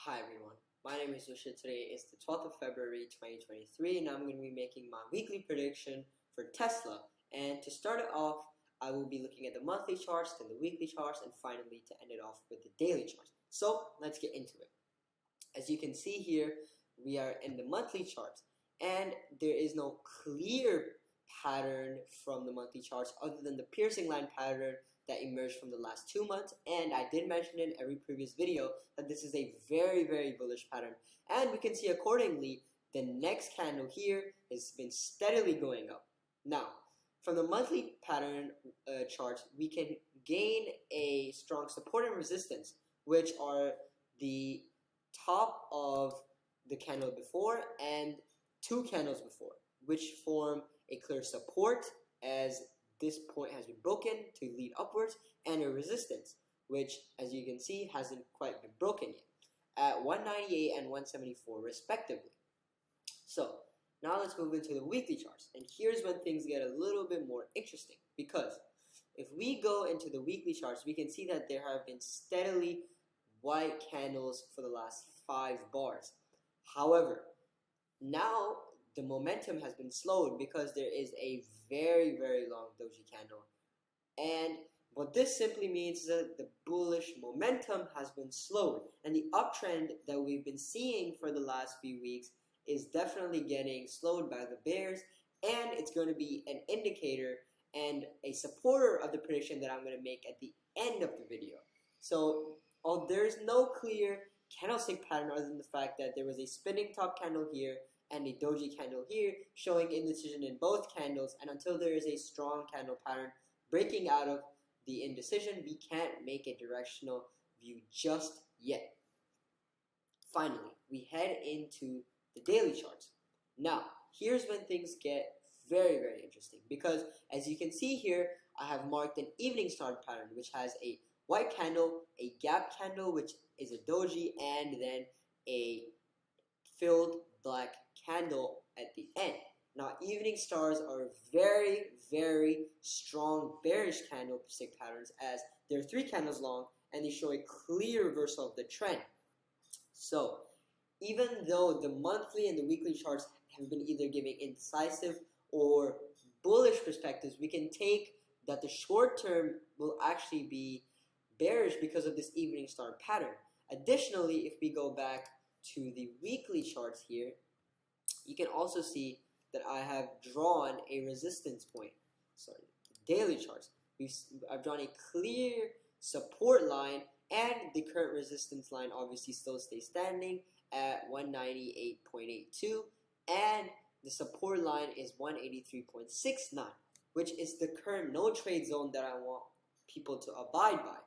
Hi everyone, my name is Usha. Today is the 12th of February 2023 and I'm going to be making my weekly prediction for Tesla. And to start it off, I will be looking at the monthly charts, then the weekly charts, and finally to end it off with the daily charts. So let's get into it. As you can see here, we are in the monthly charts and there is no clear pattern from the monthly charts other than the piercing line pattern that emerged from the last 2 months. And I did mention in every previous video that this is a very bullish pattern, and we can see accordingly the next candle here has been steadily going up. Now from the monthly pattern charts, we can gain a strong support and resistance, which are the top of the candle before and 2 candles before, which form a clear support as this point has been broken to lead upwards, and a resistance, which as you can see hasn't quite been broken yet, at 198 and 174 respectively. So now let's move into the weekly charts, and here's when things get a little bit more interesting, because if we go into the weekly charts, we can see that there have been steadily white candles for the last 5 bars. However, now the momentum has been slowed because there is a very long doji candle, and what this simply means is that the bullish momentum has been slowed, and the uptrend that we've been seeing for the last few weeks is definitely getting slowed by the bears, and it's going to be an indicator and a supporter of the prediction that I'm going to make at the end of the video. So there is no clear candlestick pattern other than the fact that there was a spinning top candle here and a doji candle here showing indecision in both candles, and until there is a strong candle pattern breaking out of the indecision, we can't make a directional view just yet. Finally, we head into the daily charts. Now, here's when things get very interesting, because as you can see here, I have marked an evening star pattern which has a white candle, a gap candle which is a doji, and then a filled black candle at the end. Now, evening stars are very strong bearish candlestick patterns, as they're 3 candles long and they show a clear reversal of the trend. So even though the monthly and the weekly charts have been either giving indecisive or bullish perspectives, we can take that the short term will actually be bearish because of this evening star pattern. Additionally, if we go back to the weekly charts here, you can also see that I have drawn a resistance point. Sorry, daily charts. I've drawn a clear support line, and the current resistance line obviously still stays standing at 198.82, and the support line is 183.69, which is the current no trade zone that I want people to abide by.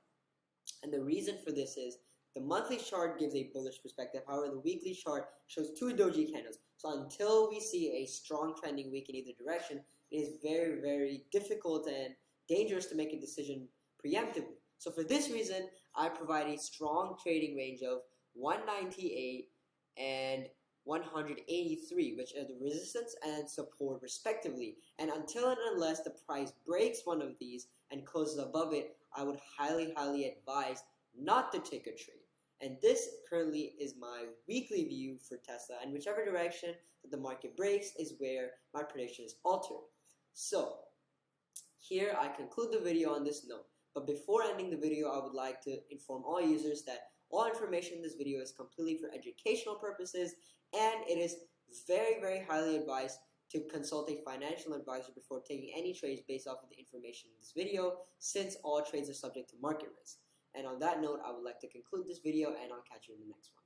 And the reason for this is the monthly chart gives a bullish perspective. However, the weekly chart shows 2 doji candles. So until we see a strong trending week in either direction, it is very difficult and dangerous to make a decision preemptively. So for this reason, I provide a strong trading range of 198 and 183, which are the resistance and support respectively. And until and unless the price breaks one of these and closes above it, I would highly advise not to take a trade. And this currently is my weekly view for Tesla, and whichever direction that the market breaks is where my prediction is altered. So here I conclude the video on this note, but before ending the video, I would like to inform all users that all information in this video is completely for educational purposes, and it is very highly advised to consult a financial advisor before taking any trades based off of the information in this video, since all trades are subject to market risk. And on that note, I would like to conclude this video, and I'll catch you in the next one.